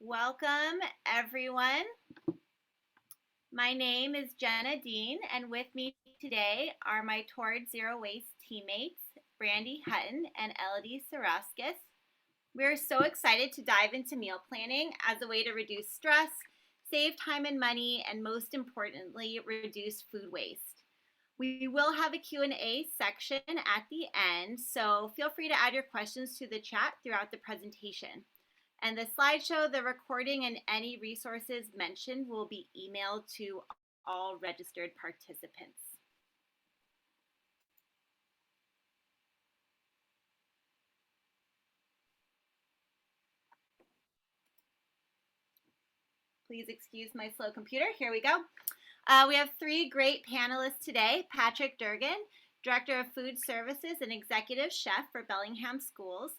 Welcome, everyone. My name is Jenna Dean, and with me today are my Toward Zero Waste teammates, Brandi Hutton and Elodie Saraskis. We're so excited to dive into meal planning as a way to reduce stress, save time and money, and most importantly, reduce food waste. We will have a Q&A section at the end, so feel free to add your questions to the chat throughout the presentation. And the slideshow, the recording, and any resources mentioned will be emailed to all registered participants. Please excuse my slow computer. Here we go. We have three great panelists today. Patrick Durgan, Director of Food Services and Executive Chef for Bellingham Schools.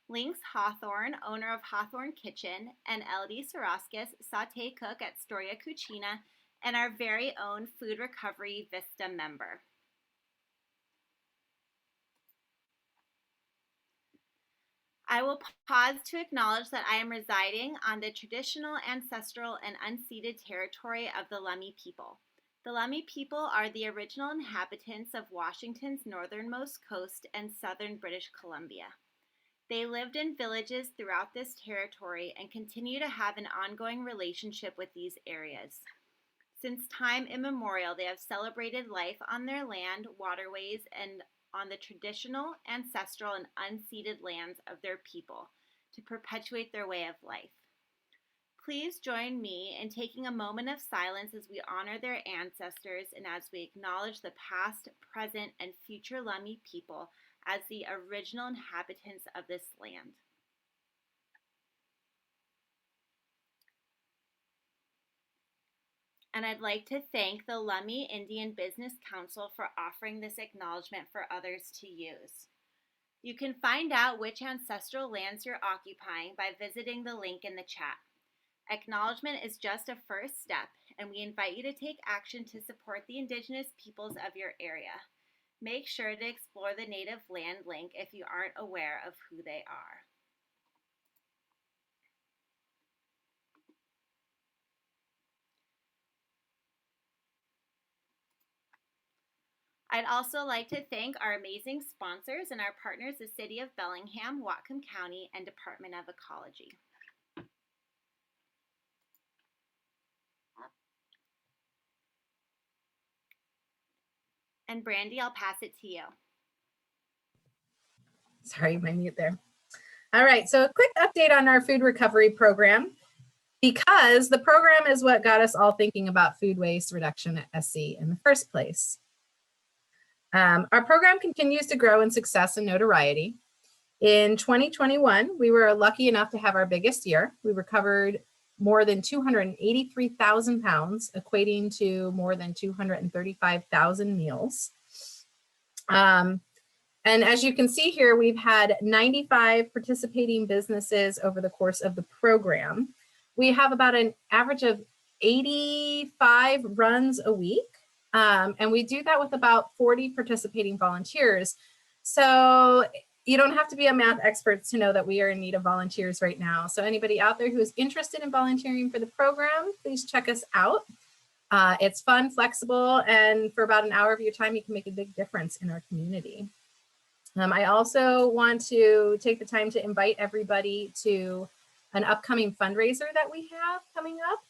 Lynx Hawthorne, owner of Hawthorne Kitchen, and Elodie Saraskis, sauté cook at Storia Cucina, and our very own Food Recovery Vista member. I will pause to acknowledge that I am residing on the traditional, ancestral, and unceded territory of the Lummi people. The Lummi people are the original inhabitants of Washington's northernmost coast and southern British Columbia. They lived in villages throughout this territory and continue to have an ongoing relationship with these areas. Since time immemorial, they have celebrated life on their land, waterways, and on the traditional, ancestral, and unceded lands of their people to perpetuate their way of life. Please join me in taking a moment of silence as we honor their ancestors and as we acknowledge the past, present, and future Lummi people as the original inhabitants of this land. And I'd like to thank the Lummi Indian Business Council for offering this acknowledgement for others to use. You can find out which ancestral lands you're occupying by visiting the link in the chat. Acknowledgement is just a first step, and we invite you to take action to support the Indigenous peoples of your area. Make sure to explore the native land link if you aren't aware of who they are. I'd also like to thank our amazing sponsors and our partners, the City of Bellingham, Whatcom County, and Department of Ecology. And Brandi, I'll pass it to you. Sorry, my mute there. All right, so a quick update on our food recovery program, because the program is what got us all thinking about food waste reduction at SC in the first place. Our program continues to grow in success and notoriety. In 2021, we were lucky enough to have our biggest year. We recovered more than 283,000 pounds, equating to more than 235,000 meals. And as you can see here, we've had 95 participating businesses over the course of the program. We have about an average of 85 runs a week. And we do that with about 40 participating volunteers. So you don't have to be a math expert to know that we are in need of volunteers right now. So anybody out there who is interested in volunteering for the program, please check us out. It's fun, flexible, and for about an hour of your time, you can make a big difference in our community. I also want to take the time to invite everybody to an upcoming fundraiser that we have coming up.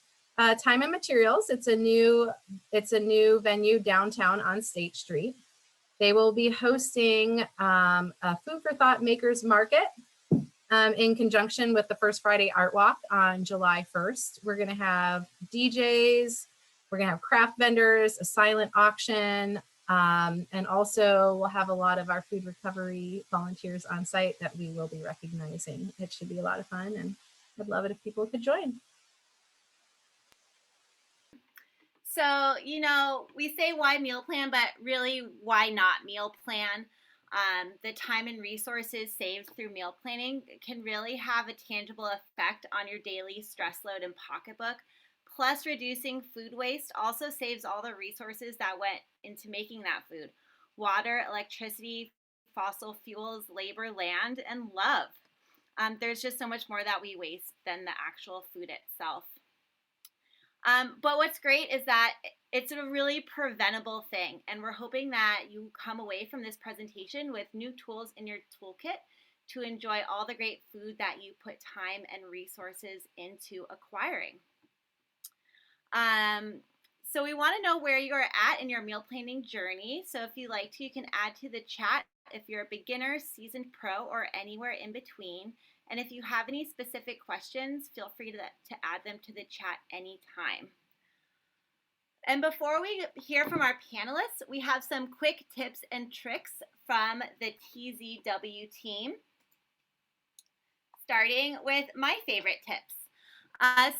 Time and Materials. It's a new venue downtown on State Street. They will be hosting a Food for Thought Makers Market in conjunction with the First Friday Art Walk on July 1st. We're going to have DJs, we're going to have craft vendors, a silent auction, and also we'll have a lot of our food recovery volunteers on site that we will be recognizing. It should be a lot of fun, and I'd love it if people could join. So, you know, we say why meal plan, but really why not meal plan? The time and resources saved through meal planning can really have a tangible effect on your daily stress load and pocketbook. Plus, reducing food waste also saves all the resources that went into making that food: water, electricity, fossil fuels, labor, land, and love. There's just so much more that we waste than the actual food itself. But what's great is that it's a really preventable thing, and we're hoping that you come away from this presentation with new tools in your toolkit to enjoy all the great food that you put time and resources into acquiring. So we want to know where you're at in your meal planning journey. So if you like to, you can add to the chat if you're a beginner, seasoned pro, or anywhere in between. And if you have any specific questions, feel free to add them to the chat anytime. And before we hear from our panelists, we have some quick tips and tricks from the TZW team, starting with my favorite tips.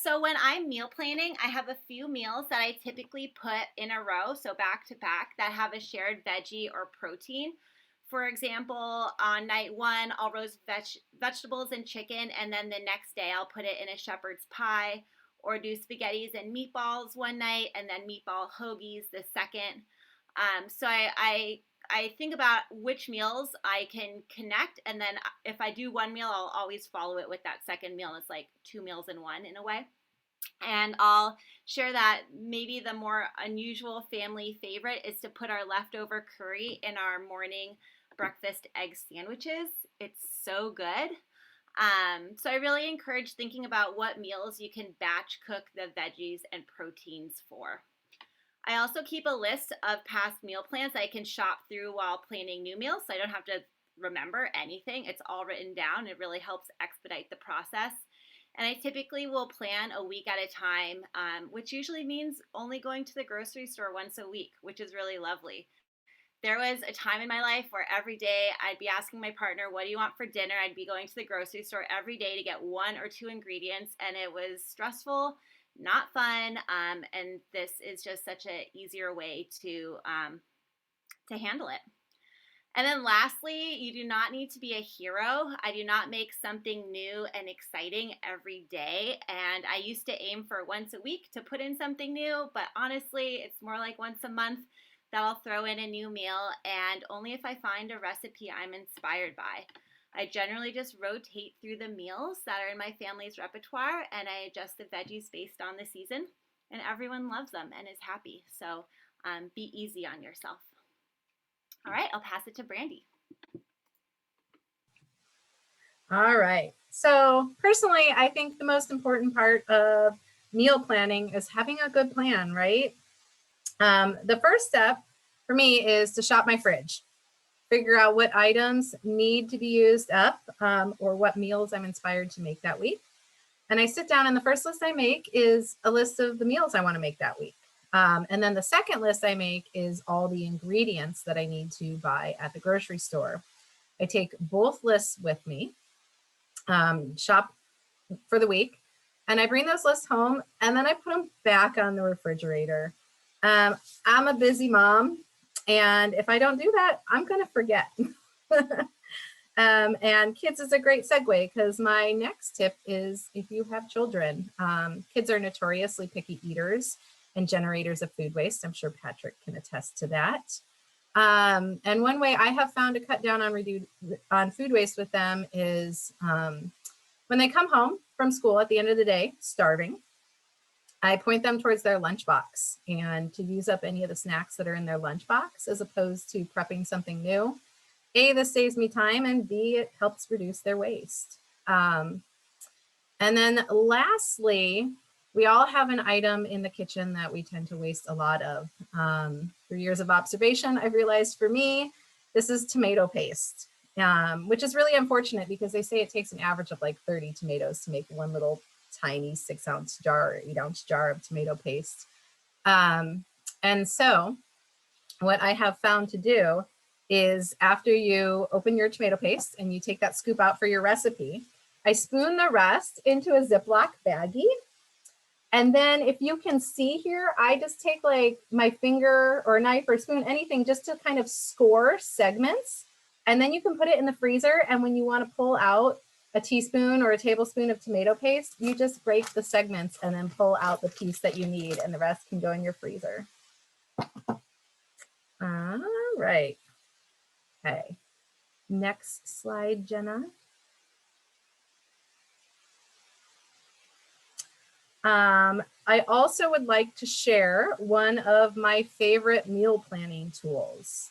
So when I'm meal planning, I have a few meals that I typically put in a row, so back to back, that have a shared veggie or protein. For example, on night one, I'll roast vegetables and chicken, and then the next day I'll put it in a shepherd's pie, or do spaghettis and meatballs one night, and then meatball hoagies the second. So I think about which meals I can connect, and then if I do one meal, I'll always follow it with that second meal. It's like two meals in one in a way. And I'll share that maybe the more unusual family favorite is to put our leftover curry in our morning breakfast egg sandwiches. It's so good. So I really encourage thinking about what meals you can batch cook the veggies and proteins for. I also keep a list of past meal plans I can shop through while planning new meals, so I don't have to remember anything. It's all written down. It really helps expedite the process. And I typically will plan a week at a time, which usually means only going to the grocery store once a week, which is really lovely. There was a time in my life where every day I'd be asking my partner, what do you want for dinner? I'd be going to the grocery store every day to get one or two ingredients, and it was stressful, not fun, and this is just such an easier way to handle it. And then lastly, you do not need to be a hero. I do not make something new and exciting every day. And I used to aim for once a week to put in something new, but honestly, it's more like once a month that I'll throw in a new meal, and only if I find a recipe I'm inspired by. I generally just rotate through the meals that are in my family's repertoire, and I adjust the veggies based on the season, and everyone loves them and is happy. So be easy on yourself. All right, I'll pass it to Brandi. All right. So personally, I think the most important part of meal planning is having a good plan, right? The first step for me is to shop my fridge, figure out what items need to be used up, or what meals I'm inspired to make that week. And I sit down, and the first list I make is a list of the meals I want to make that week. And then the second list I make is all the ingredients that I need to buy at the grocery store. I take both lists with me, shop for the week, and I bring those lists home, and then I put them back on the refrigerator. I'm a busy mom, and if I don't do that, I'm going to forget. And kids is a great segue, because my next tip is if you have children. Kids are notoriously picky eaters and generators of food waste. I'm sure Patrick can attest to that. And one way I have found to cut down on food waste with them is when they come home from school at the end of the day, starving, I point them towards their lunchbox, and to use up any of the snacks that are in their lunchbox as opposed to prepping something new. A, this saves me time, and B, it helps reduce their waste. And then lastly, we all have an item in the kitchen that we tend to waste a lot of. Through years of observation, I've realized for me, this is tomato paste, which is really unfortunate because they say it takes an average of like 30 tomatoes to make one little tiny 6-ounce jar or 8-ounce jar of tomato paste. And so what I have found to do is after you open your tomato paste and you take that scoop out for your recipe, I spoon the rest into a Ziploc baggie. And then if you can see here, I just take like my finger or knife or spoon, anything, just to kind of score segments. And then you can put it in the freezer. And when you want to pull out a teaspoon or a tablespoon of tomato paste, you just break the segments and then pull out the piece that you need, and the rest can go in your freezer. All right. Okay. Next slide, Jenna. I also would like to share one of my favorite meal planning tools.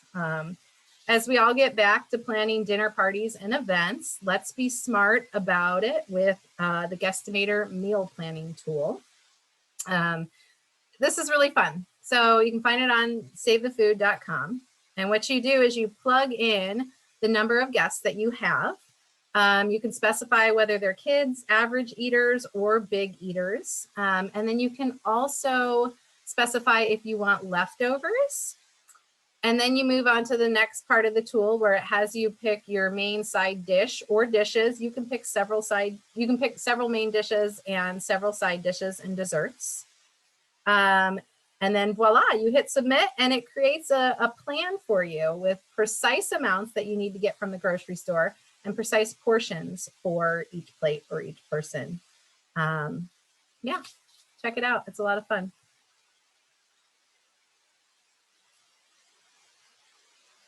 As we all get back to planning dinner parties and events, let's be smart about it with the Guestimator meal planning tool. This is really fun. So you can find it on savethefood.com. And what you do is you plug in the number of guests that you have. You can specify whether they're kids, average eaters, or big eaters. And then you can also specify if you want leftovers. And then you move on to the next part of the tool where it has you pick your main side dish or dishes. You can pick several main dishes and several side dishes and desserts. And then voila, you hit submit and it creates a plan for you with precise amounts that you need to get from the grocery store and precise portions for each plate or each person. Yeah, check it out. It's a lot of fun.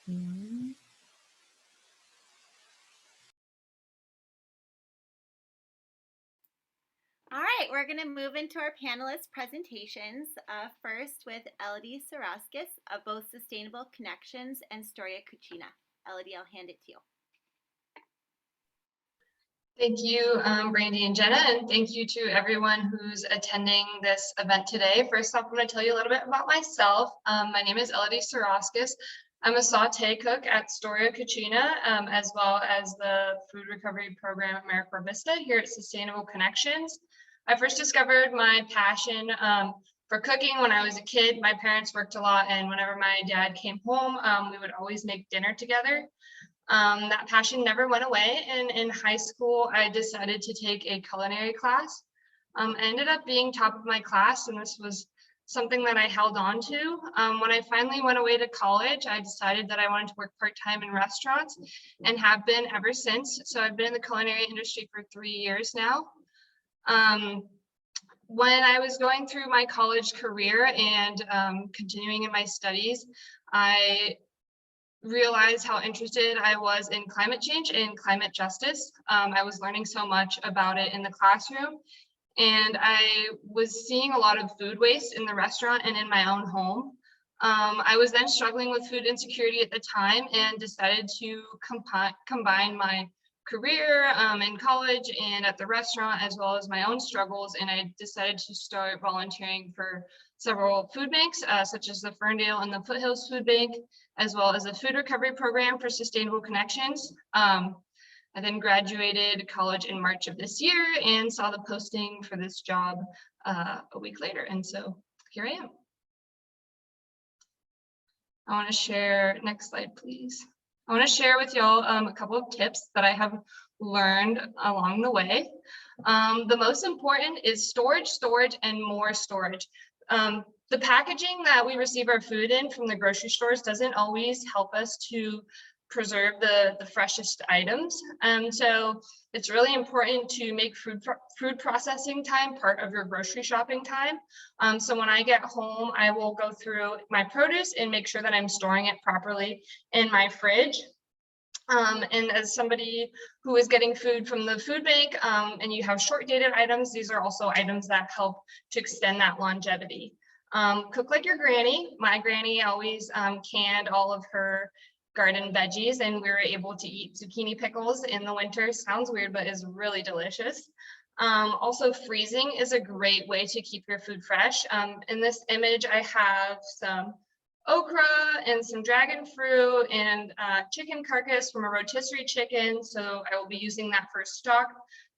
All right, we're going to move into our panelist presentations. First with Elodie Saraskis of both Sustainable Connections and Storia Cucina. Elodie, I'll hand it to you. Thank you, Brandi and Jenna, and thank you to everyone who's attending this event today. First off, I'm going to tell you a little bit about myself. My name is Elodie Saraskis. I'm a saute cook at Storia Cucina, as well as the food recovery program at Maricor Vista here at Sustainable Connections. I first discovered my passion for cooking when I was a kid. My parents worked a lot, and whenever my dad came home, we would always make dinner together. That passion never went away, and in high school, I decided to take a culinary class. I ended up being top of my class, and this was something that I held on to. When I finally went away to college, I decided that I wanted to work part-time in restaurants and have been ever since. So I've been in the culinary industry for 3 years now. When I was going through my college career and continuing in my studies, I realized how interested I was in climate change and climate justice. I was learning so much about it in the classroom, and I was seeing a lot of food waste in the restaurant and in my own home. I was then struggling with food insecurity at the time and decided to combine my career in college and at the restaurant, as well as my own struggles, and I decided to start volunteering for several food banks, such as the Ferndale and the Foothills Food Bank, as well as a food recovery program for Sustainable Connections. I then graduated college in March of this year and saw the posting for this job a week later, and so here I am. I want to share, next slide, please. I want to share with y'all a couple of tips that I have learned along the way. The most important is storage, and more storage. The packaging that we receive our food in from the grocery stores doesn't always help us to preserve the freshest items. So it's really important to make food processing time part of your grocery shopping time. So when I get home, I will go through my produce and make sure that I'm storing it properly in my fridge. And as somebody who is getting food from the food bank and you have short dated items, these are also items that help to extend that longevity. Cook like your granny. My granny always canned all of her garden veggies, and we were able to eat zucchini pickles in the winter. Sounds weird, but is really delicious. Also, freezing is a great way to keep your food fresh. In this image, I have some okra and some dragon fruit and chicken carcass from a rotisserie chicken. So I will be using that for stock.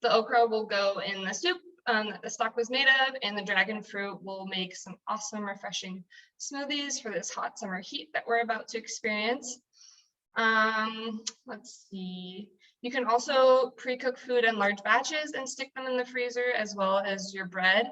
The okra will go in the soup that the stock was made of, and the dragon fruit will make some awesome, refreshing smoothies for this hot summer heat that we're about to experience. Let's see. You can also pre-cook food in large batches and stick them in the freezer, as well as your bread.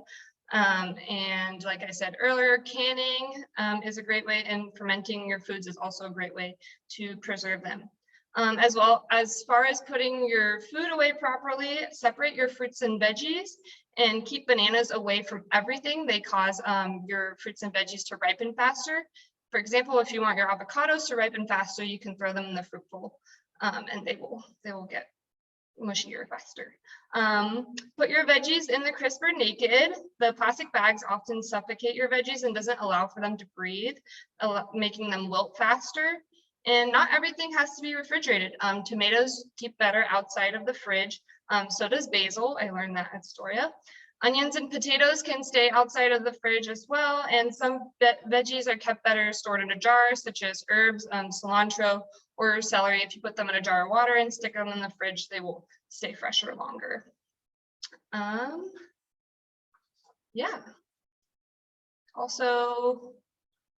And like I said earlier, canning is a great way, and fermenting your foods is also a great way to preserve them. As well, as far as putting your food away properly, separate your fruits and veggies and keep bananas away from everything. They cause your fruits and veggies to ripen faster. For example, if you want your avocados to ripen faster, you can throw them in the fruit bowl and they will get mushier faster. Put your veggies in the crisper naked. The plastic bags often suffocate your veggies and doesn't allow for them to breathe, making them wilt faster. And not everything has to be refrigerated. Tomatoes keep better outside of the fridge. So does basil. I learned that at Storia. Onions and potatoes can stay outside of the fridge as well. And some veggies are kept better stored in a jar, such as herbs, cilantro, or celery. If you put them in a jar of water and stick them in the fridge, they will stay fresher longer. Yeah. Also,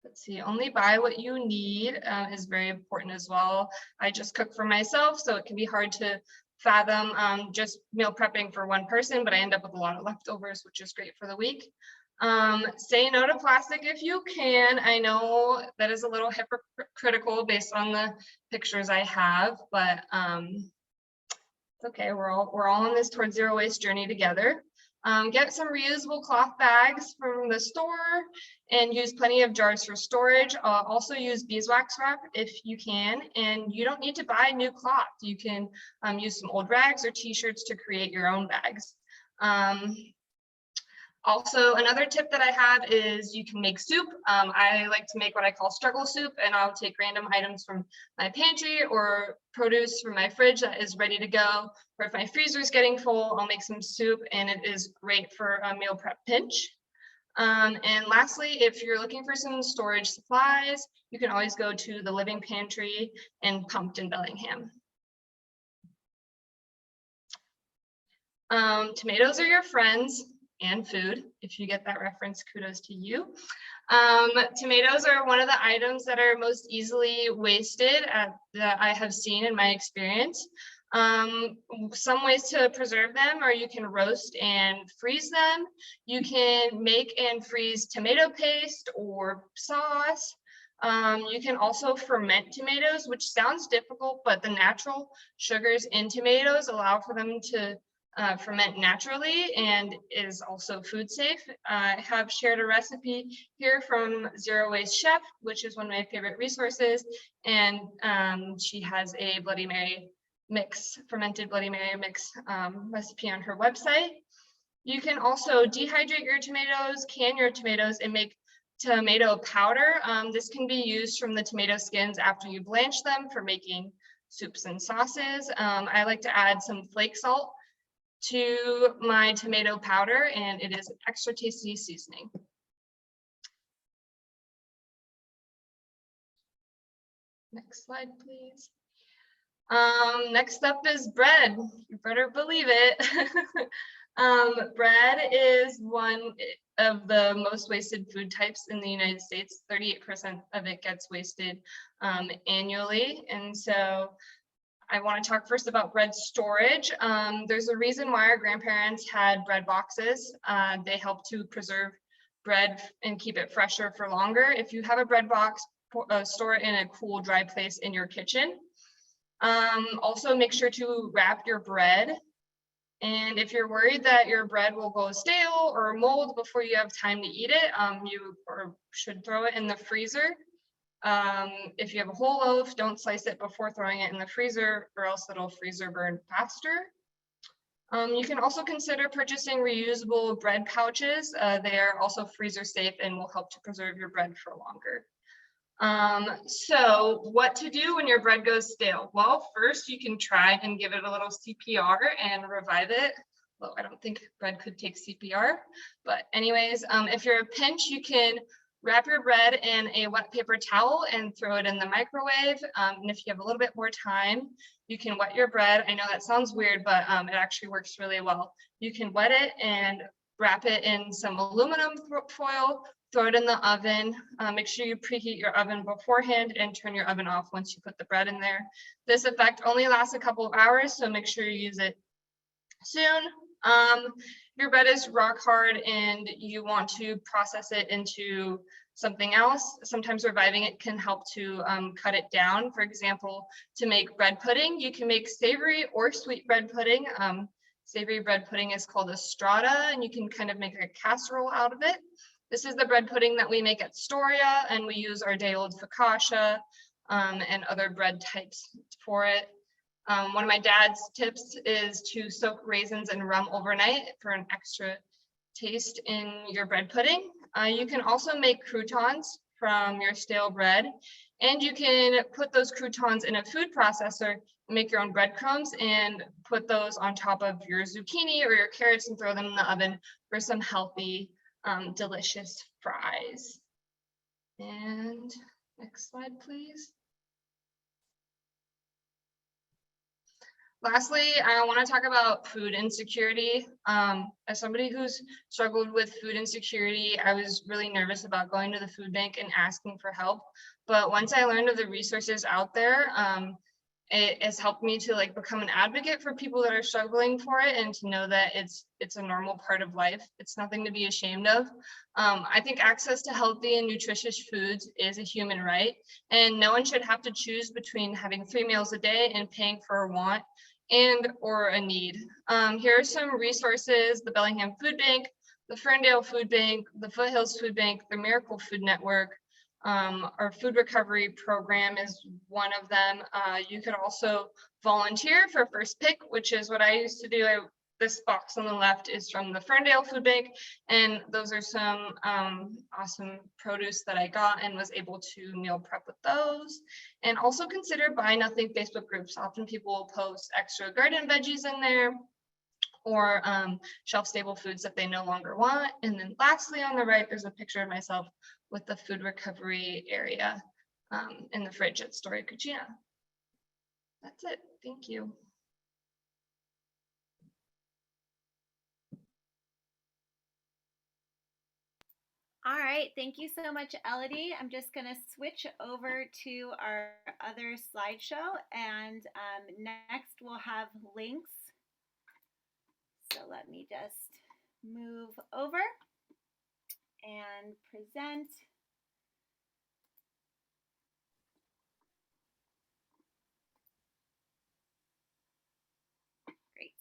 let's see, only buy what you need is very important as well. I just cook for myself, so it can be hard to fathom just meal prepping for one person, but I end up with a lot of leftovers, which is great for the week. Say no to plastic if you can. I know that is a little hypocritical based on the pictures I have, but it's okay. We're all on this towards zero waste journey together. Get some reusable cloth bags from the store and use plenty of jars for storage. Also use beeswax wrap if you can, and you don't need to buy new cloth. You can use some old rags or t-shirts to create your own bags. Also, another tip that I have is you can make soup. I like to make what I call struggle soup, and I'll take random items from my pantry or produce from my fridge that is ready to go. Or if my freezer is getting full, I'll make some soup, and it is great for a meal prep pinch. And lastly, if you're looking for some storage supplies, you can always go to the Living Pantry in Pumped Bellingham. Tomatoes are your friends and food. If you get that reference, kudos to you. Tomatoes are one of the items that are most easily wasted that I have seen in my experience. Some ways to preserve them are you can roast and freeze them. You can make and freeze tomato paste or sauce. You can also ferment tomatoes, which sounds difficult, but the natural sugars in tomatoes allow for them to ferment naturally and is also food safe. I have shared a recipe here from Zero Waste Chef, which is one of my favorite resources. And she has a Bloody Mary mix, fermented Bloody Mary mix recipe on her website. You can also dehydrate your tomatoes, can your tomatoes, and make tomato powder. This can be used from the tomato skins after you blanch them for making soups and sauces. I like to add some flake salt to my tomato powder, and it is an extra tasty seasoning. Next slide, please. Next up is bread. You better believe it. Bread is one of the most wasted food types in the United States. 38% of it gets wasted annually, and so I want to talk first about bread storage. There's a reason why our grandparents had bread boxes. They help to preserve bread and keep it fresher for longer. If you have a bread box, store it in a cool, dry place in your kitchen. Also, make sure to wrap your bread. And if you're worried that your bread will go stale or mold before you have time to eat it, you should throw it in the freezer. If you have a whole loaf, don't slice it before throwing it in the freezer, or else it'll freezer burn faster. You can also consider purchasing reusable bread pouches. They are also freezer safe and will help to preserve your bread for longer. So what to do when your bread goes stale? Well, first you can try and give it a little CPR and revive it. Well, I don't think bread could take CPR, but anyways, if you're a pinch, you can wrap your bread in a wet paper towel and throw it in the microwave. And if you have a little bit more time, you can wet your bread. I know that sounds weird, but it actually works really well. You can wet it and wrap it in some aluminum foil, throw it in the oven. Make sure you preheat your oven beforehand and turn your oven off once you put the bread in there. This effect only lasts a couple of hours, so make sure you use it soon. Your bread is rock hard and you want to process it into something else. Sometimes reviving it can help to cut it down. For example, to make bread pudding, you can make savory or sweet bread pudding. Savory bread pudding is called a strata, and you can kind of make a casserole out of it. This is the bread pudding that we make at Storia, and we use our day-old focaccia and other bread types for it. One of my dad's tips is to soak raisins in rum overnight for an extra taste in your bread pudding. You can also make croutons from your stale bread, and you can put those croutons in a food processor, make your own breadcrumbs, and put those on top of your zucchini or your carrots and throw them in the oven for some healthy, delicious fries. And next slide, please. Lastly, I want to talk about food insecurity. As somebody who's struggled with food insecurity, I was really nervous about going to the food bank and asking for help. But once I learned of the resources out there, it has helped me to like become an advocate for people that are struggling for it, and to know that it's a normal part of life. It's nothing to be ashamed of. I think access to healthy and nutritious foods is a human right, and no one should have to choose between having 3 meals a day and paying for a want and or a need. Here are some resources: the Bellingham Food Bank, the Ferndale Food Bank, the Foothills Food Bank, the Miracle Food Network. Our food recovery program is one of them. You could also volunteer for First Pick, which is what I used to do. This box on the left is from the Ferndale Food Bank, and those are some awesome produce that I got and was able to meal prep with those. And also consider Buy Nothing Facebook groups. Often people will post extra garden veggies in there, or shelf stable foods that they no longer want. And then lastly, on the right, there's a picture of myself with the food recovery area in the fridge at Story Cucina. That's it. Thank you. All right, thank you so much, Elodie. I'm just going to switch over to our other slideshow, and next we'll have links. So let me just move over and present. Great.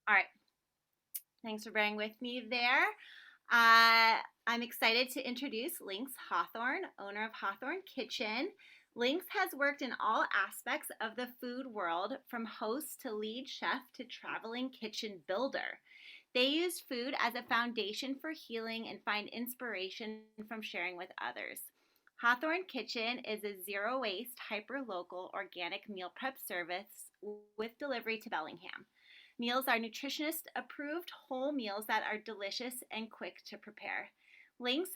All right. Thanks for bearing with me there. I'm excited to introduce Lynx Hawthorne, owner of Hawthorne Kitchen. Lynx has worked in all aspects of the food world, from host to lead chef to traveling kitchen builder. They use food as a foundation for healing and find inspiration from sharing with others. Hawthorne Kitchen is a zero waste, hyper local, organic meal prep service with delivery to Bellingham. Meals are nutritionist approved whole meals that are delicious and quick to prepare. Lynx,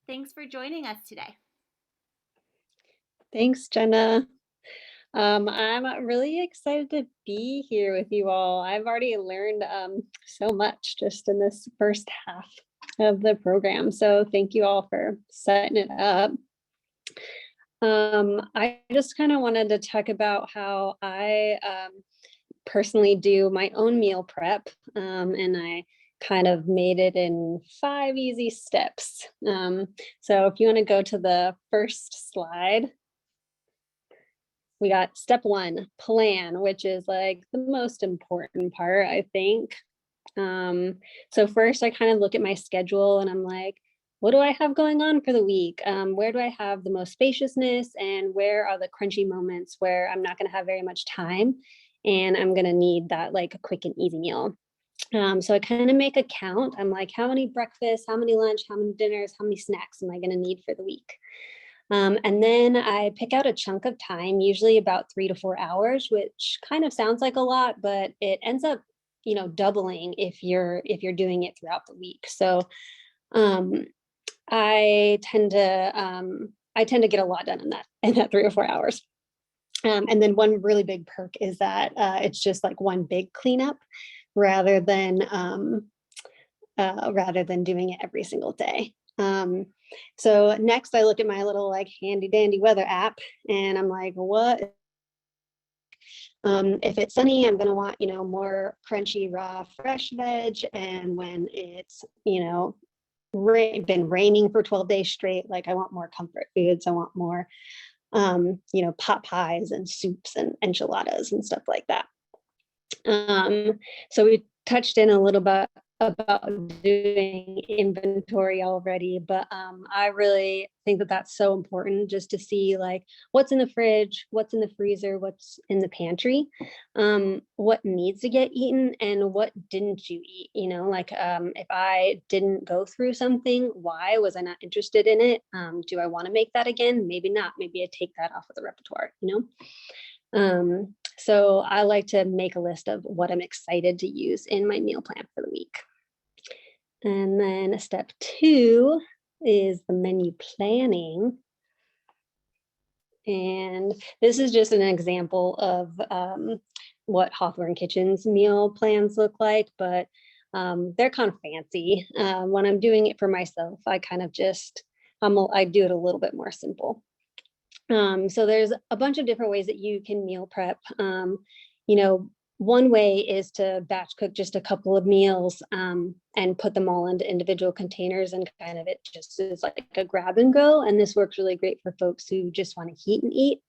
thanks for joining us today. Thanks, Jenna. I'm really excited to be here with you all. I've already learned so much just in this first half of the program. So thank you all for setting it up. I just kind of wanted to talk about how I personally do my own meal prep, and I kind of made it in 5 easy steps. So if you want to go to the first slide, we got step 1, plan, which is like the most important part, I think. So first I kind of look at my schedule and I'm like, what do I have going on for the week? Where do I have the most spaciousness, and where are the crunchy moments where I'm not going to have very much time and I'm going to need that like a quick and easy meal. So I kind of make a count. I'm like, how many breakfasts, how many lunch, how many dinners, how many snacks am I going to need for the week? And then I pick out a chunk of time, usually about 3 to 4 hours, which kind of sounds like a lot, but it ends up, doubling if you're doing it throughout the week. So I tend to get a lot done in that 3 or 4 hours. And then one really big perk is that it's just like one big cleanup rather than doing it every single day. So next I look at my little like handy dandy weather app and I'm like, what? If it's sunny, I'm gonna want, more crunchy, raw, fresh veg. And when it's, been raining for 12 days straight, like I want more comfort foods. I want more, pot pies and soups and enchiladas and stuff like that. So we touched in a little bit about doing inventory already, but I really think that that's so important, just to see like what's in the fridge, what's in the freezer, what's in the pantry, what needs to get eaten and what didn't you eat, like if I didn't go through something, why was I not interested in it? Do I want to make that again? Maybe not. Maybe I take that off of the repertoire, so I like to make a list of what I'm excited to use in my meal plan for the week. And then step 2 is the menu planning. And this is just an example of what Hawthorne Kitchen's meal plans look like, but they're kind of fancy. When I'm doing it for myself, I kind of I do it a little bit more simple. So there's a bunch of different ways that you can meal prep. One way is to batch cook just a couple of meals and put them all into individual containers, and kind of it just is like a grab and go. And this works really great for folks who just want to heat and eat.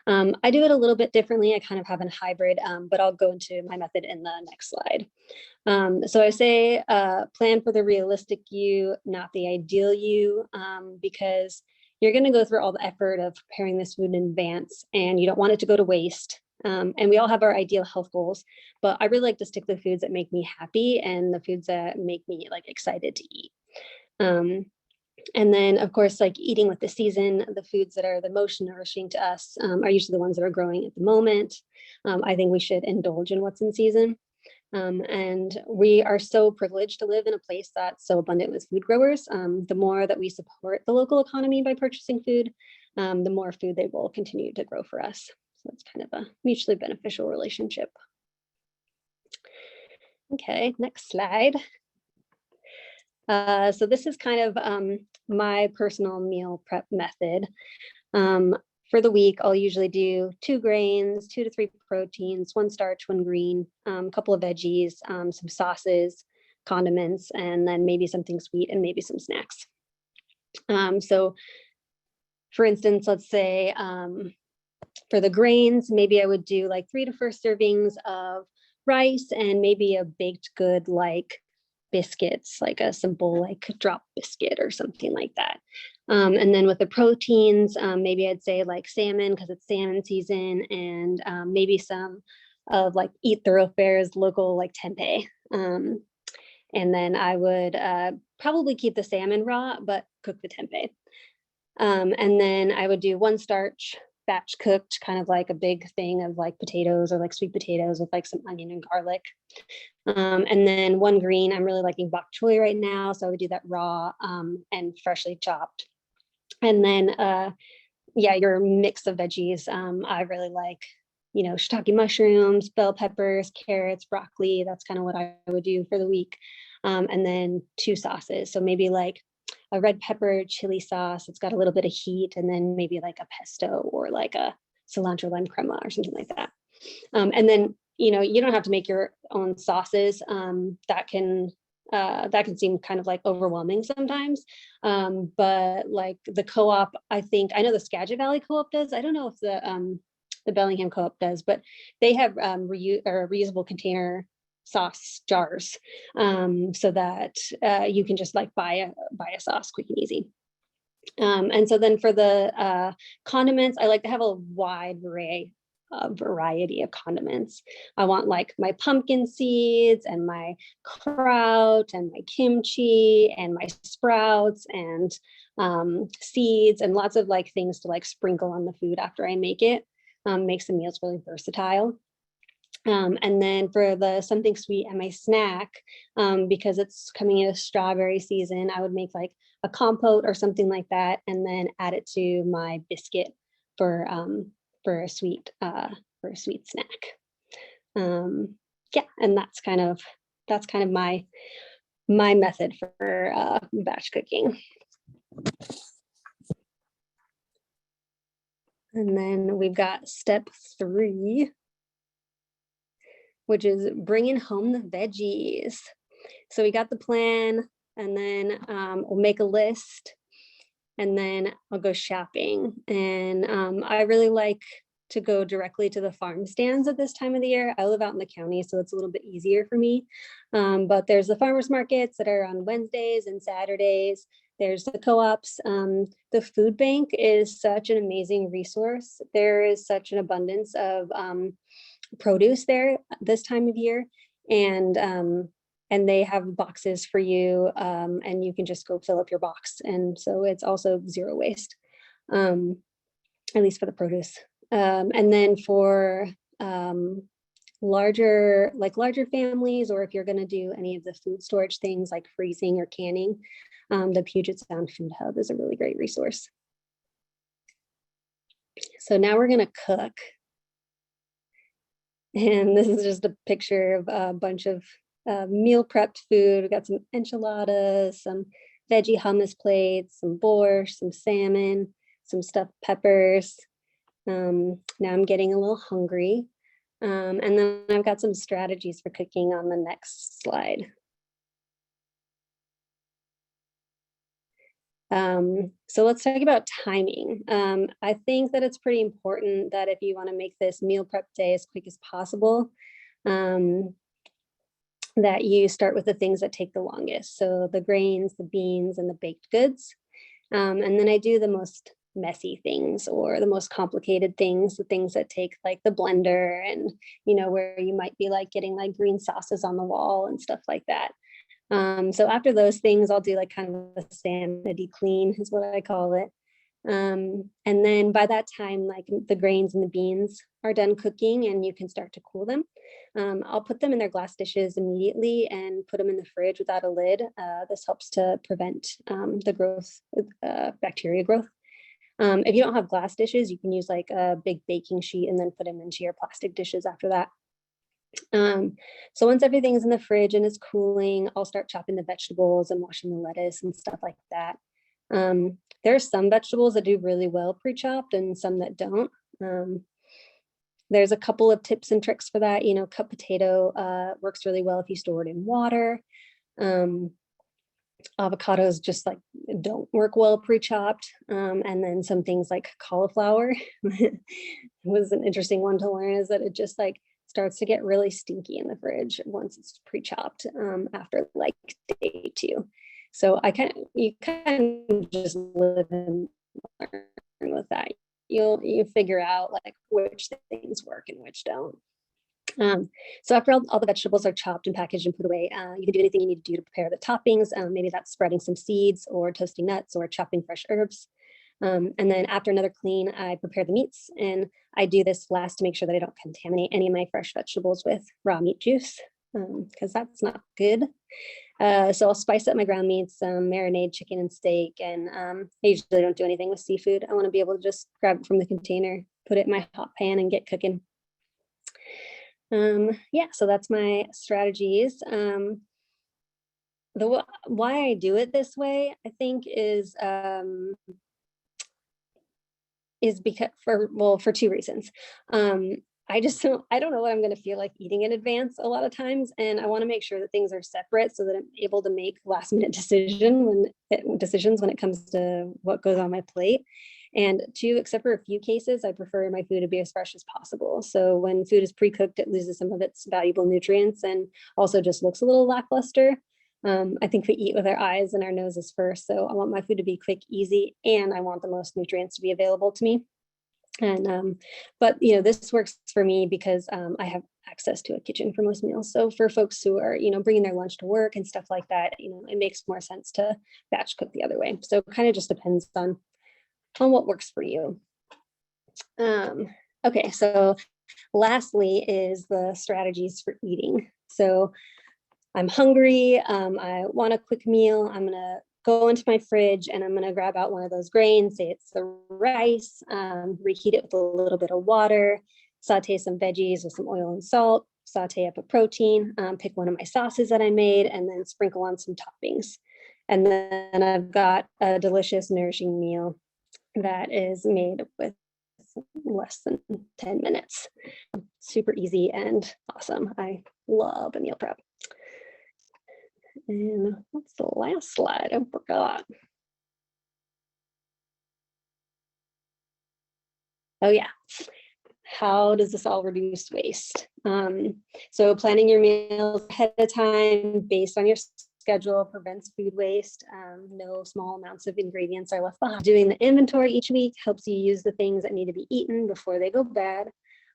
I do it a little bit differently. I kind of have a hybrid, but I'll go into my method in the next slide. So I say plan for the realistic you, not the ideal you, because you're going to go through all the effort of preparing this food in advance and you don't want it to go to waste. And we all have our ideal health goals, but I really like to stick to the foods that make me happy and the foods that make me like excited to eat. And then of course, like eating with the season, the foods that are the most nourishing to us are usually the ones that are growing at the moment. I think we should indulge in what's in season. And we are so privileged to live in a place that's so abundant with food growers. The more that we support the local economy by purchasing food, the more food they will continue to grow for us. So it's kind of a mutually beneficial relationship. Okay, next slide. So this is kind of my personal meal prep method. For the week, I'll usually do 2 grains, 2 to 3 proteins, 1 starch, 1 green, a couple of veggies, some sauces, condiments, and then maybe something sweet and maybe some snacks. So for instance, let's say for the grains, maybe I would do like 3 to 4 servings of rice and maybe a baked good like biscuits, like a simple like drop biscuit or something like that. And then with the proteins, maybe I'd say like salmon because it's salmon season, and maybe some of like Eat Thoroughfare's local like tempeh. And then I would probably keep the salmon raw, but cook the tempeh. And then I would do 1 starch, batch cooked, kind of like a big thing of like potatoes or like sweet potatoes with like some onion and garlic. And then 1 green, I'm really liking bok choy right now, so I would do that raw and freshly chopped. And then, your mix of veggies. I really like, shiitake mushrooms, bell peppers, carrots, broccoli. That's kind of what I would do for the week. And then 2 sauces. So maybe like a red pepper chili sauce. It's got a little bit of heat, and then maybe like a pesto or like a cilantro lime crema or something like that. And then, you don't have to make your own sauces. That can seem kind of like overwhelming sometimes. But like the co-op, I know the Skagit Valley Co-op does. I don't know if the Bellingham Co-op does, but they have reusable container sauce jars, so that you can just like buy a sauce quick and easy. And so then for the condiments, I like to have a wide variety of condiments. I want like my pumpkin seeds and my kraut and my kimchi and my sprouts and seeds and lots of like things to like sprinkle on the food after I make it. Makes the meals really versatile. And then for the something sweet and my snack, because it's coming into strawberry season, I would make like a compote or something like that, and then add it to my biscuit for a sweet snack. And that's kind of my method for batch cooking. And then we've got step 3, which is bringing home the veggies. So we got the plan, and then we'll make a list, and then I'll go shopping. And I really like to go directly to the farm stands at this time of the year. I live out in the county, so it's a little bit easier for me. But there's the farmers markets that are on Wednesdays and Saturdays. There's the co-ops. The food bank is such an amazing resource. There is such an abundance of produce there this time of year, and they have boxes for you, and you can just go fill up your box. And so it's also zero waste, at least for the produce. And then for larger families, or if you're going to do any of the food storage things like freezing or canning, the Puget Sound Food Hub is a really great resource. So now we're going to cook. And this is just a picture of a bunch of meal prepped food. We've got some enchiladas, some veggie hummus plates, some borscht, some salmon, some stuffed peppers. Now I'm getting a little hungry. And then I've got some strategies for cooking on the next slide. So let's talk about timing. I think that it's pretty important that if you want to make this meal prep day as quick as possible, that you start with the things that take the longest. So the grains, the beans, and the baked goods. And then I do the most messy things, or the most complicated things, the things that take like the blender, and where you might be like getting like green sauces on the wall and stuff like that. So after those things, I'll do like kind of a sanity clean is what I call it. And then by that time, like the grains and the beans are done cooking and you can start to cool them. I'll put them in their glass dishes immediately and put them in the fridge without a lid. This helps to prevent the growth, bacteria growth. If you don't have glass dishes, you can use like a big baking sheet and then put them into your plastic dishes after that. So once everything is in the fridge and is cooling, I'll start chopping the vegetables and washing the lettuce and stuff like that. There are some vegetables that do really well pre-chopped and some that don't. There's a couple of tips and tricks for that. Cut potato works really well if you store it in water. Avocados just like don't work well pre-chopped. And then some things like cauliflower was an interesting one to learn, is that it just like starts to get really stinky in the fridge once it's pre-chopped after like day 2. So you kind of just live and learn with that. You figure out like which things work and which don't. So after all the vegetables are chopped and packaged and put away, you can do anything you need to do to prepare the toppings. Maybe that's spreading some seeds or toasting nuts or chopping fresh herbs. And then after another clean, I prepare the meats, and I do this last to make sure that I don't contaminate any of my fresh vegetables with raw meat juice, because that's not good. So I'll spice up my ground meats, marinade chicken and steak, and I usually don't do anything with seafood. I want to be able to just grab it from the container, put it in my hot pan, and get cooking. Yeah, so that's my strategies. Why I do it this way, I think, is because for 2 reasons. I don't know what I'm going to feel like eating in advance a lot of times, and I want to make sure that things are separate so that I'm able to make last minute decisions when it comes to what goes on my plate. And 2, except for a few cases, I prefer my food to be as fresh as possible. So when food is pre-cooked, it loses some of its valuable nutrients and also just looks a little lackluster. I think we eat with our eyes and our noses first. So I want my food to be quick, easy, and I want the most nutrients to be available to me. And but this works for me because I have access to a kitchen for most meals. So for folks who are bringing their lunch to work and stuff like that, it makes more sense to batch cook the other way. So it kind of just depends on what works for you. Okay, so lastly is the strategies for eating. So I'm hungry, I want a quick meal. I'm gonna go into my fridge and I'm gonna grab out one of those grains, say it's the rice, reheat it with a little bit of water, saute some veggies with some oil and salt, saute up a protein, pick one of my sauces that I made, and then sprinkle on some toppings. And then I've got a delicious, nourishing meal that is made with less than 10 minutes. Super easy and awesome. I love a meal prep. And what's the last slide? I forgot. Oh yeah. How does this all reduce waste? So planning your meals ahead of time based on your schedule prevents food waste. No small amounts of ingredients are left behind. Doing the inventory each week helps you use the things that need to be eaten before they go bad.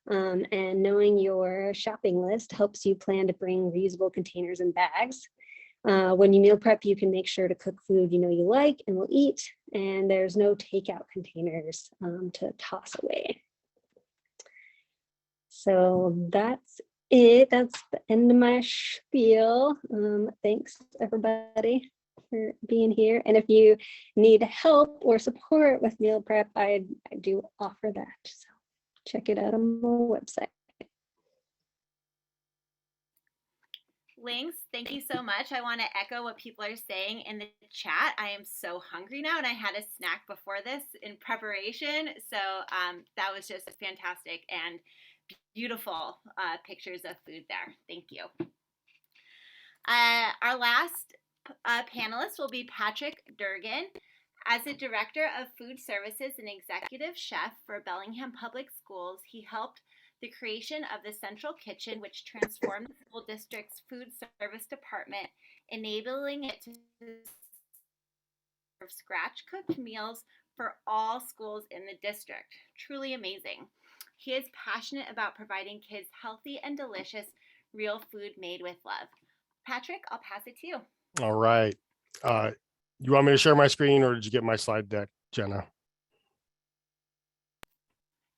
And knowing your shopping list helps you plan to bring reusable containers and bags. When you meal prep, you can make sure to cook food you know you like and will eat, and there's no takeout containers to toss away. So that's it. That's the end of my spiel. Thanks everybody for being here. And if you need help or support with meal prep, I do offer that. So check it out on my website. Lynx, thank you so much. I want to echo what people are saying in the chat. I am so hungry now, and I had a snack before this in preparation. So that was just fantastic and beautiful pictures of food there. Thank you. Our last panelist will be Patrick Durgan. As a director of food services and executive chef for Bellingham Public Schools, he helped the creation of the Central Kitchen, which transformed the school district's food service department, enabling it to serve scratch-cooked meals for all schools in the district. Truly amazing. He is passionate about providing kids healthy and delicious, real food made with love. Patrick, I'll pass it to you. All right. You want me to share my screen, or did you get my slide deck, Jenna?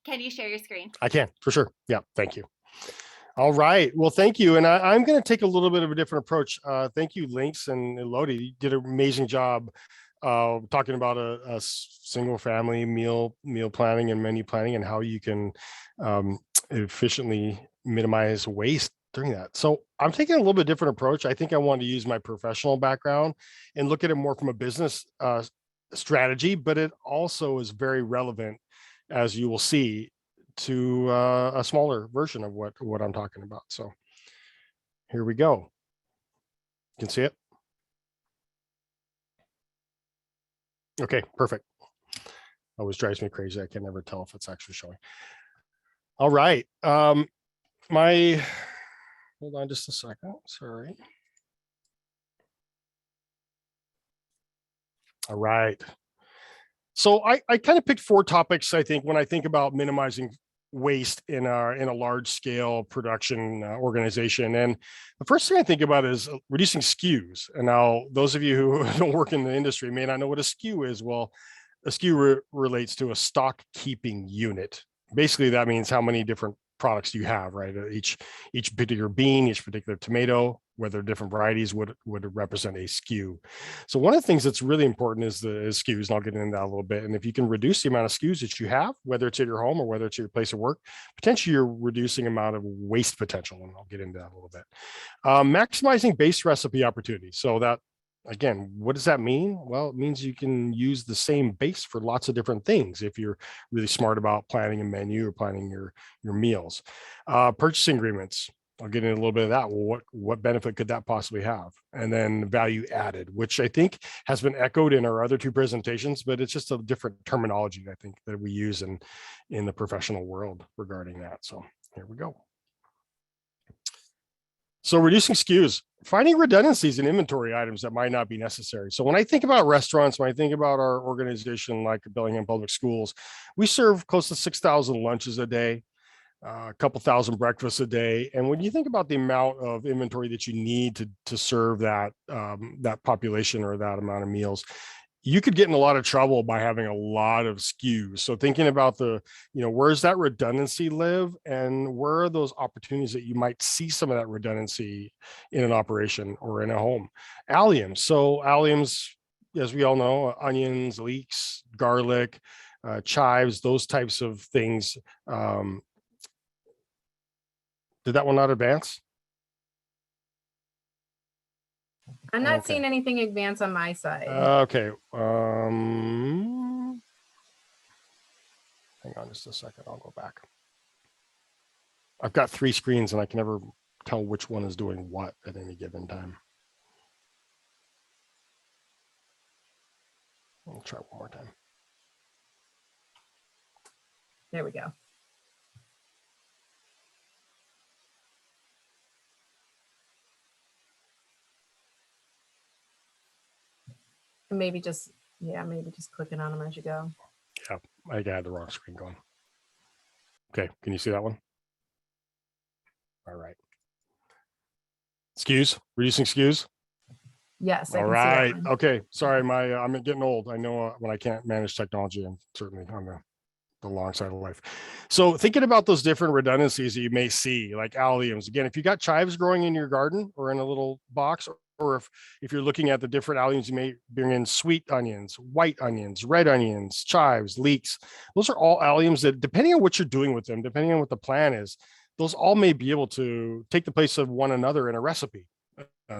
Can you share your screen? I can, for sure. Yeah, thank you. All right. Well, thank you. And I'm going to take a little bit of a different approach. Thank you, Lynx and Lodi. You did an amazing job talking about a single family meal planning and menu planning, and how you can efficiently minimize waste during that. So I'm taking a little bit different approach. I think I want to use my professional background and look at it more from a business strategy, but it also is very relevant, as you will see, to a smaller version of what I'm talking about. So here we go. You can see it. Okay, perfect. Always drives me crazy. I can never tell if it's actually showing. All right. Hold on just a second. Sorry. All right. So I kind of picked 4 topics, I think, when I think about minimizing waste in a large scale production organization. And the first thing I think about is reducing SKUs. And now those of you who don't work in the industry may not know what a SKU is. Well, a SKU relates to a stock keeping unit. Basically, that means how many different products you have, right? Each particular bean, each particular tomato, whether different varieties would represent a SKU. So one of the things that's really important is the SKUs, and I'll get into that a little bit. And if you can reduce the amount of SKUs that you have, whether it's at your home or whether it's at your place of work, potentially you're reducing amount of waste potential, and I'll get into that a little bit. Maximizing base recipe opportunities. So that, again, what does that mean? Well, it means you can use the same base for lots of different things if you're really smart about planning a menu or planning your meals. Purchasing agreements. I'll get into a little bit of that. Well, what benefit could that possibly have? And then value added, which I think has been echoed in our other 2 presentations, but it's just a different terminology, I think, that we use in the professional world regarding that. So here we go. So reducing SKUs, finding redundancies in inventory items that might not be necessary. So when I think about restaurants, when I think about our organization like Bellingham Public Schools, we serve close to 6,000 lunches a day, a couple thousand breakfasts a day. And when you think about the amount of inventory that you need to serve that population or that amount of meals, you could get in a lot of trouble by having a lot of SKUs. So thinking about where's that redundancy live, and where are those opportunities that you might see some of that redundancy in an operation or in a home. Alliums. So alliums, as we all know, onions, leeks, garlic, chives, those types of things. Did that one not advance? I'm not Okay. seeing anything advance on my side. Okay. Hang on just a second. I'll go back. I've got 3 screens and I can never tell which one is doing what at any given time. I'll try one more time. There we go. And maybe just clicking on them as you go. Yeah, I had the wrong screen going. Okay, can you see that one? All right. SKUs, reducing SKUs. Yes. I All can see that right. one. Okay. Sorry, I'm getting old. I know when I can't manage technology, I'm certainly on the long side of life. So thinking about those different redundancies that you may see, like alliums. Again, if you got chives growing in your garden or in a little box, or if you're looking at the different alliums, you may bring in sweet onions, white onions, red onions, chives, leeks. Those are all alliums that, depending on what you're doing with them, depending on what the plan is, those all may be able to take the place of one another in a recipe.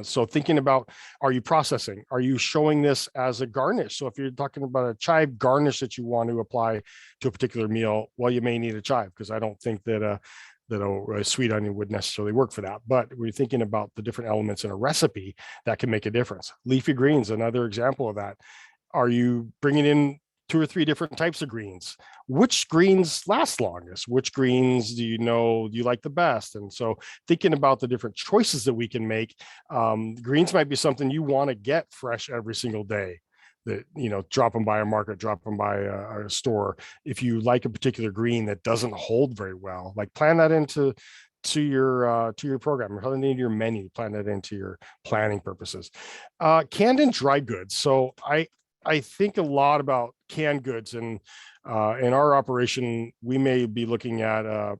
So thinking about, are you processing? Are you showing this as a garnish? So if you're talking about a chive garnish that you want to apply to a particular meal, well, you may need a chive, because I don't think that a sweet onion would necessarily work for that. But we're thinking about the different elements in a recipe that can make a difference. Leafy greens, another example of that. Are you bringing in 2 or 3 different types of greens? Which greens last longest? Which greens do you like the best? And so thinking about the different choices that we can make, greens might be something you want to get fresh every single day. That, drop them by a market, drop them by a store. If you like a particular green that doesn't hold very well, like plan that into your program, or into your menu, plan that into your planning purposes. Canned and dry goods. So I think a lot about canned goods, and in our operation, we may be looking at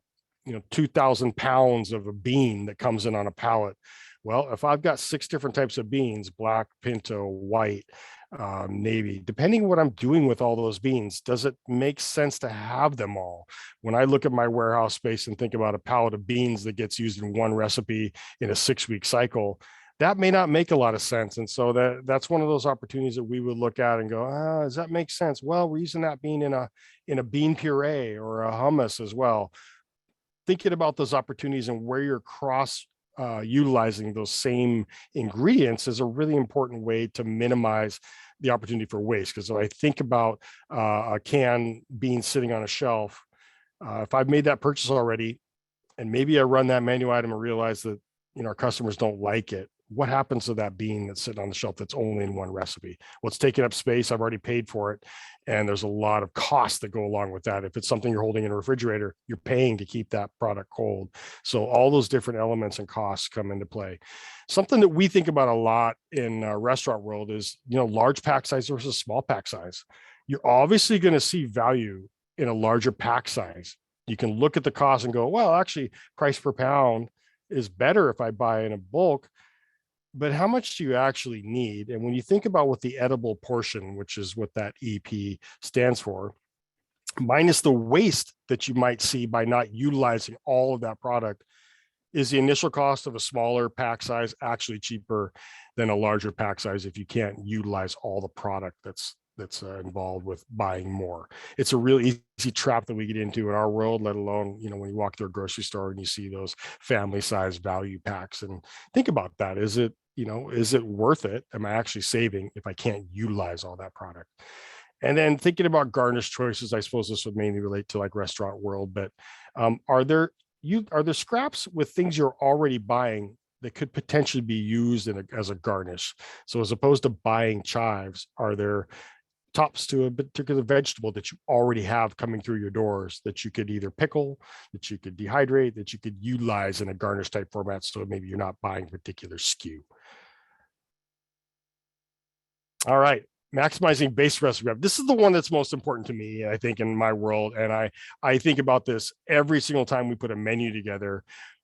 2,000 pounds of a bean that comes in on a pallet. Well, if I've got 6 different types of beans, black, pinto, white, navy, depending what I'm doing with all those beans, does it make sense to have them all? When I look at my warehouse space and think about a pallet of beans that gets used in one recipe in a 6-week cycle, that may not make a lot of sense. And so that's one of those opportunities that we would look at and go, does that make sense? Well, we're using that bean in a bean puree or a hummus as well. Thinking about those opportunities and where you're utilizing those same ingredients is a really important way to minimize the opportunity for waste. Because if I think about a canned bean sitting on a shelf, if I've made that purchase already, and maybe I run that menu item and realize that our customers don't like it, what happens to that bean that's sitting on the shelf that's only in one recipe? Well, it's taking up space. I've already paid for it. And there's a lot of costs that go along with that. If it's something you're holding in a refrigerator, you're paying to keep that product cold. So all those different elements and costs come into play. Something that we think about a lot in restaurant world is, large pack size versus small pack size. You're obviously going to see value in a larger pack size. You can look at the cost and go, well, actually, price per pound is better if I buy in a bulk. But how much do you actually need? And when you think about what the edible portion, which is what that EP stands for, minus the waste that you might see by not utilizing all of that product, is the initial cost of a smaller pack size actually cheaper than a larger pack size if you can't utilize all the product that's involved with buying more? It's a really easy trap that we get into in our world, let alone, when you walk through a grocery store and you see those family size value packs, and think about that. Is it worth it? Am I actually saving if I can't utilize all that product? And then thinking about garnish choices, I suppose this would mainly relate to like restaurant world, but are there scraps with things you're already buying that could potentially be used as a garnish? So as opposed to buying chives, are there tops to a particular vegetable that you already have coming through your doors that you could either pickle, that you could dehydrate, that you could utilize in a garnish type format, so maybe you're not buying a particular SKU? All right. Maximizing base recipe prep. This is the one that's most important to me, I think, in my world. And I think about this every single time we put a menu together.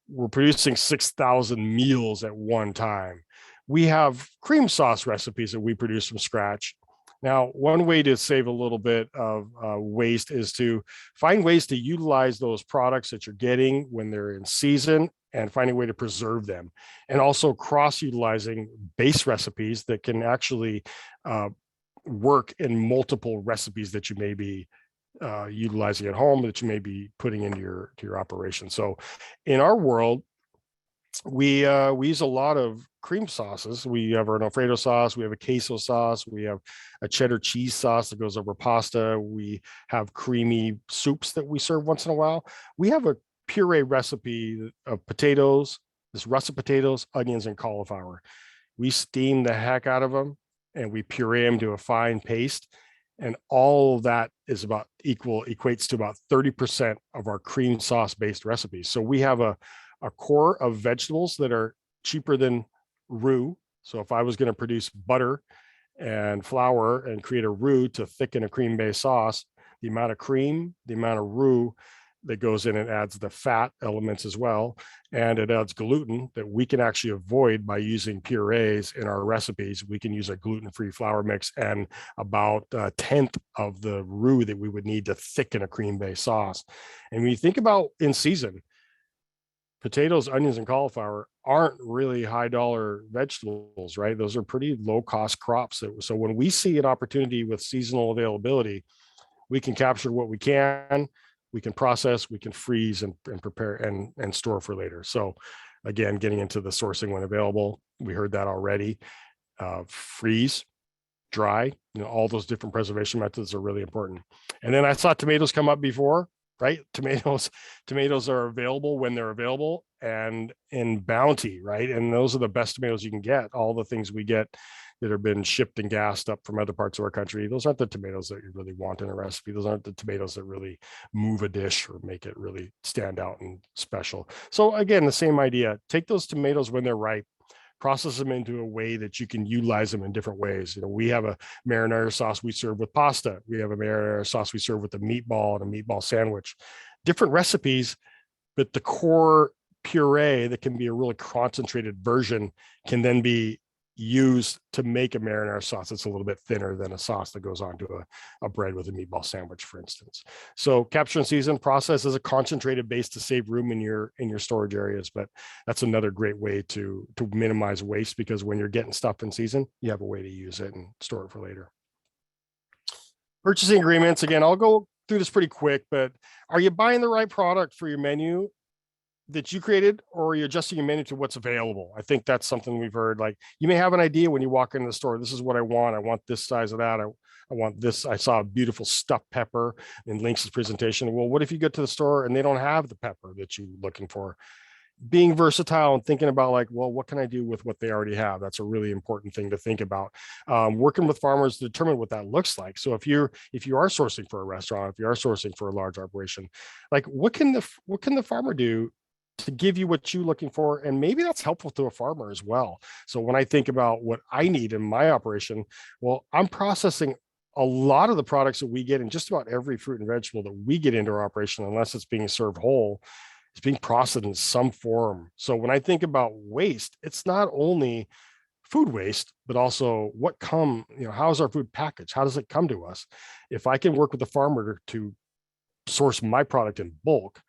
We're producing 6,000 meals at one time. We have cream sauce recipes that we produce from scratch. Now, one way to save a little bit of waste is to find ways to utilize those products that you're getting when they're in season and finding a way to preserve them, and also cross-utilizing base recipes that can actually work in multiple recipes that you may be utilizing at home, that you may be putting into your operation. So in our world, we use a lot of cream sauces. We have our Alfredo sauce, we have a queso sauce, we have a cheddar cheese sauce that goes over pasta. We have creamy soups that we serve once in a while. We have a puree recipe of potatoes, this russet potatoes, onions, and cauliflower. We steam the heck out of them and we puree them to a fine paste. And all of that is equates to about 30% of our cream sauce based recipes. So we have a core of vegetables that are cheaper than roux. So if I was going to produce butter and flour and create a roux to thicken a cream based sauce, the amount of cream, the amount of roux that goes in, and adds the fat elements as well, and it adds gluten that we can actually avoid by using purees in our recipes. We can use a gluten-free flour mix and about a tenth of the roux that we would need to thicken a cream-based sauce. And when you think about in season, potatoes, onions, and cauliflower aren't really high dollar vegetables, right? Those are pretty low cost crops. So when we see an opportunity with seasonal availability, we can capture what we can process, we can freeze and prepare and store for later. So again, getting into the sourcing when available, we heard that already. Freeze, dry, all those different preservation methods are really important. And then I saw tomatoes come up before, right? Tomatoes are available when they're available and in bounty, right? And those are the best tomatoes you can get. All the things we get that have been shipped and gassed up from other parts of our country, those aren't the tomatoes that you really want in a recipe. Those aren't the tomatoes that really move a dish or make it really stand out and special. So again, the same idea, take those tomatoes when they're ripe, process them into a way that you can utilize them in different ways. We have a marinara sauce we serve with pasta. We have a marinara sauce we serve with a meatball and a meatball sandwich. Different recipes, but the core puree that can be a really concentrated version can then be used to make a marinara sauce that's a little bit thinner than a sauce that goes onto a bread with a meatball sandwich, for instance. So capture and season process is a concentrated base to save room in your storage areas, but that's another great way to minimize waste, because when you're getting stuff in season, you have a way to use it and store it for later. Purchasing agreements, again, I'll go through this pretty quick, but are you buying the right product for your menu that you created, or are you adjusting your menu to what's available? I think that's something we've heard. Like, you may have an idea when you walk into the store, this is what I want this size of that. I want this. I saw a beautiful stuffed pepper in Lynx's presentation. Well, what if you get to the store and they don't have the pepper that you're looking for? Being versatile and thinking about like, well, what can I do with what they already have? That's a really important thing to think about. Working with farmers to determine what that looks like. So if you are sourcing for a restaurant, if you are sourcing for a large operation, like what can the farmer do to give you what you're looking for? And maybe that's helpful to a farmer as well. So when I think about what I need in my operation, well, I'm processing a lot of the products that we get in just about every fruit and vegetable that we get into our operation, unless it's being served whole, it's being processed in some form. So when I think about waste, it's not only food waste, but also how's our food packaged? How does it come to us? If I can work with the farmer to source my product in bulk,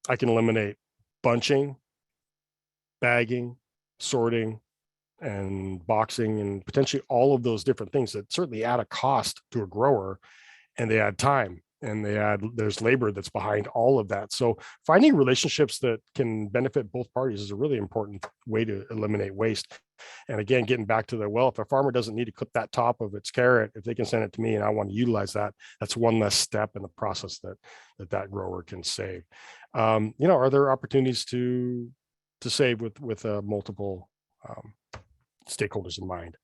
I can eliminate bunching, bagging, sorting, and boxing, and potentially all of those different things that certainly add a cost to a grower, and they add time, and there's labor that's behind all of that. So finding relationships that can benefit both parties is a really important way to eliminate waste. And again, getting back to if a farmer doesn't need to clip that top of its carrot, if they can send it to me and I want to utilize that, that's one less step in the process that grower can save. Are there opportunities to save with multiple stakeholders in mind?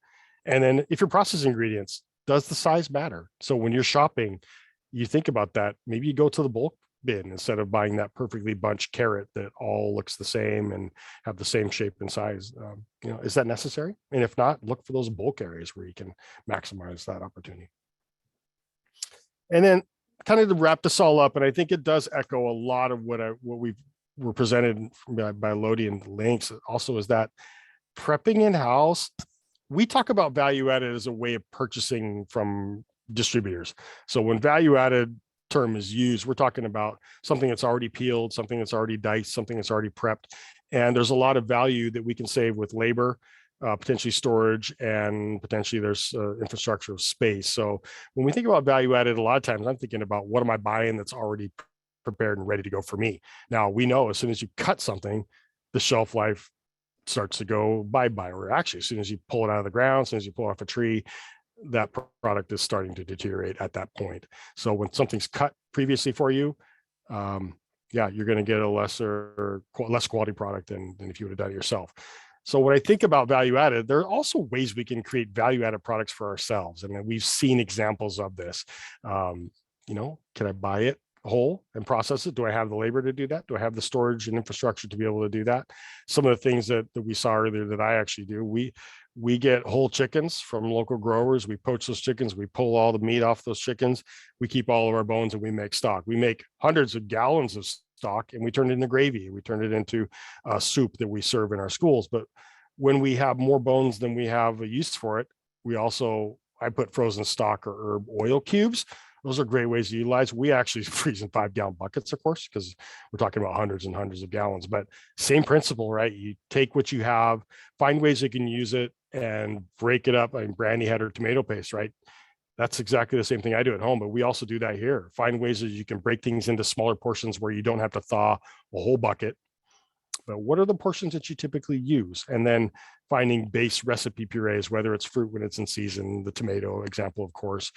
And then if you're processing ingredients, does the size matter? So when you're shopping, you think about that. Maybe you go to the bulk bin instead of buying that perfectly bunched carrot that all looks the same and have the same shape and size. Is that necessary? And if not, look for those bulk areas where you can maximize that opportunity. And then kind of to wrap this all up, and I think it does echo a lot of what were presented by Lodi and Lynx also, is that prepping in-house, we talk about value added as a way of purchasing from distributors. So when value added term is used, we're talking about something that's already peeled, something that's already diced, something that's already prepped. And there's a lot of value that we can save with labor, potentially storage, and potentially there's infrastructure of space. So when we think about value added, a lot of times I'm thinking about what am I buying that's already prepared and ready to go for me. Now we know as soon as you cut something, the shelf life starts to go bye-bye, or actually as soon as you pull it out of the ground, as soon as you pull off a tree, that product is starting to deteriorate at that point. So when something's cut previously for you, yeah, you're going to get a less quality product than if you would have done it yourself. So when I think about value added, there are also ways we can create value added products for ourselves. And we've seen examples of this. Can I buy it whole and process it? Do I have the labor to do that? Do I have the storage and infrastructure to be able to do that? Some of the things that we saw earlier that I actually do, we get whole chickens from local growers. We poach those chickens. We pull all the meat off those chickens. We keep all of our bones and we make stock. We make hundreds of gallons of stock and we turn it into gravy. We turn it into soup that we serve in our schools. But when we have more bones than we have a use for it, I put frozen stock or herb oil cubes. Those are great ways to utilize. We actually freeze in 5-gallon buckets, of course, because we're talking about hundreds and hundreds of gallons, but same principle, right? You take what you have, find ways you can use it and break it up. I mean, Brandi had her tomato paste, right? That's exactly the same thing I do at home, but we also do that here. Find ways that you can break things into smaller portions where you don't have to thaw a whole bucket. But what are the portions that you typically use? And then finding base recipe purees, whether it's fruit when it's in season, the tomato example, of course,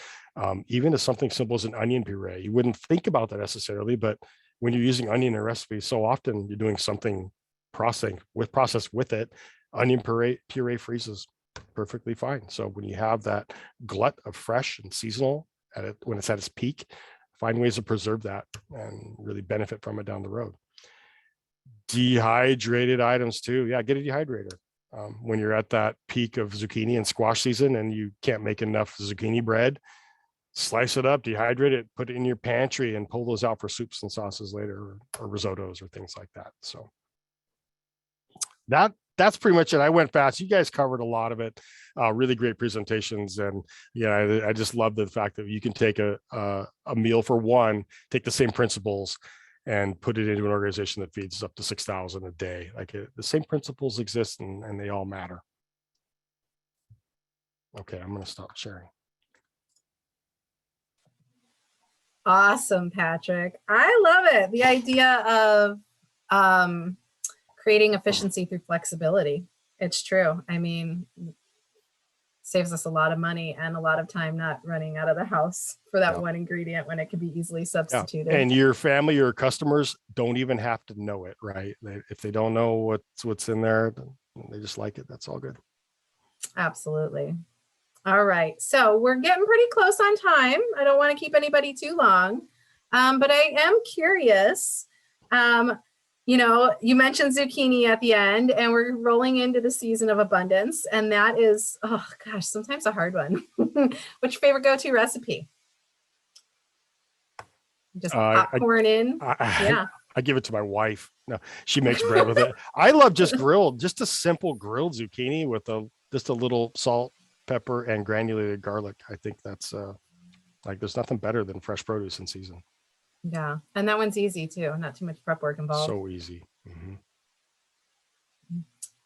even as something simple as an onion puree. You wouldn't think about that necessarily, but when you're using onion in a recipe, so often you're doing something processed with it. Onion puree freezes perfectly fine. So when you have that glut of fresh and seasonal when it's at its peak, find ways to preserve that and really benefit from it down the road. Dehydrated items too. Yeah, get a dehydrator. When you're at that peak of zucchini and squash season and you can't make enough zucchini bread, slice it up, dehydrate it, put it in your pantry and pull those out for soups and sauces later, or risottos or things like that. So that's pretty much it. I went fast. You guys covered a lot of it. Really great presentations. And yeah, I just love the fact that you can take a meal for one, take the same principles and put it into an organization that feeds up to 6,000 a day. The same principles exist and they all matter. Okay, I'm going to stop sharing. Awesome, Patrick. I love it. The idea of creating efficiency through flexibility. It's true. I mean, saves us a lot of money and a lot of time not running out of the house for that one ingredient when it can be easily substituted. And your family, your customers don't even have to know it, right? If they don't know what's in there, they just like it. That's all good. Absolutely. All right. So we're getting pretty close on time. I don't want to keep anybody too long, but I am curious. You mentioned zucchini at the end, and we're rolling into the season of abundance. And that is, oh gosh, sometimes a hard one. What's your favorite go-to recipe? Just popcorn in? Yeah. I give it to my wife. No, she makes bread with it. I love just a simple grilled zucchini with just a little salt, pepper, and granulated garlic. I think that's there's nothing better than fresh produce in season. Yeah. And that one's easy too. Not too much prep work involved. So easy. Mm-hmm.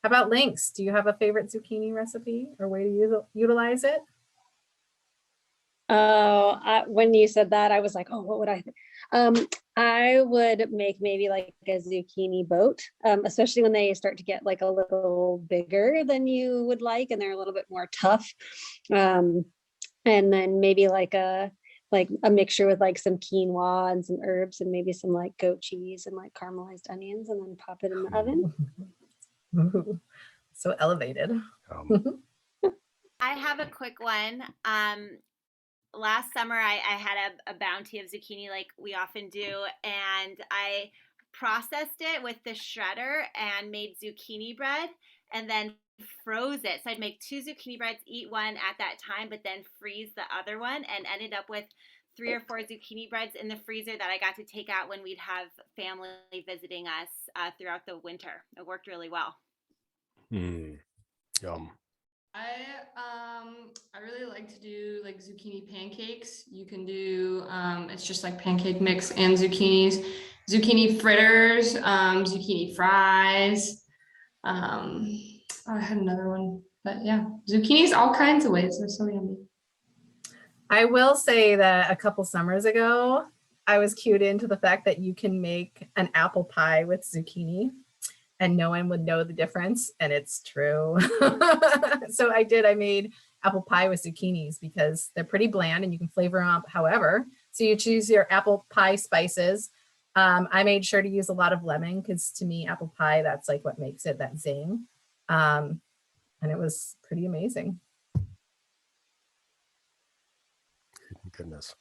How about Lynx? Do you have a favorite zucchini recipe or way to utilize it? Oh, when you said that, I was like, oh, what would I think? I would make maybe like a zucchini boat, especially when they start to get like a little bigger than you would like, and they're a little bit more tough. And then maybe like a mixture with like some quinoa and some herbs and maybe some like goat cheese and like caramelized onions, and then pop it in the oven. Ooh, so elevated. I have a quick one. Last summer, I had a bounty of zucchini like we often do, and I processed it with the shredder and made zucchini bread and then froze it. So I'd make 2 zucchini breads, eat one at that time, but then freeze the other one, and ended up with 3 or 4 zucchini breads in the freezer that I got to take out when we'd have family visiting us throughout the winter. It worked really well. Yum. I really like to do like zucchini pancakes. You can do it's just like pancake mix and zucchinis. zucchini fritters, zucchini fries. I had another one, but yeah, zucchinis all kinds of ways. They're so yummy. I will say that a couple summers ago, I was cued into the fact that you can make an apple pie with zucchini and no one would know the difference. And it's true. So I made apple pie with zucchinis because they're pretty bland and you can flavor them up however. So you choose your apple pie spices. I made sure to use a lot of lemon because to me, apple pie, that's like what makes it that zing. And it was pretty amazing. Goodness.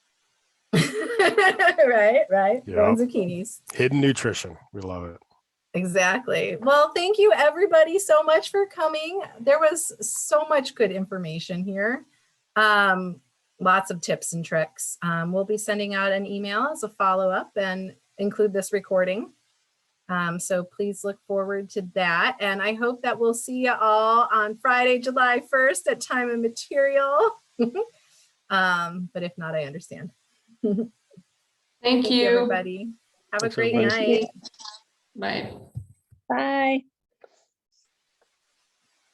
Right. Yep. Growing zucchinis. Hidden nutrition. We love it. Exactly. Well, thank you everybody so much for coming. There was so much good information here. Lots of tips and tricks. We'll be sending out an email as a follow-up and include this recording. So please look forward to that. And I hope that we'll see you all on Friday, July 1st at Time and Material. But if not, I understand. Thank you, everybody. Have Thanks, a great everybody. night. Bye. Bye.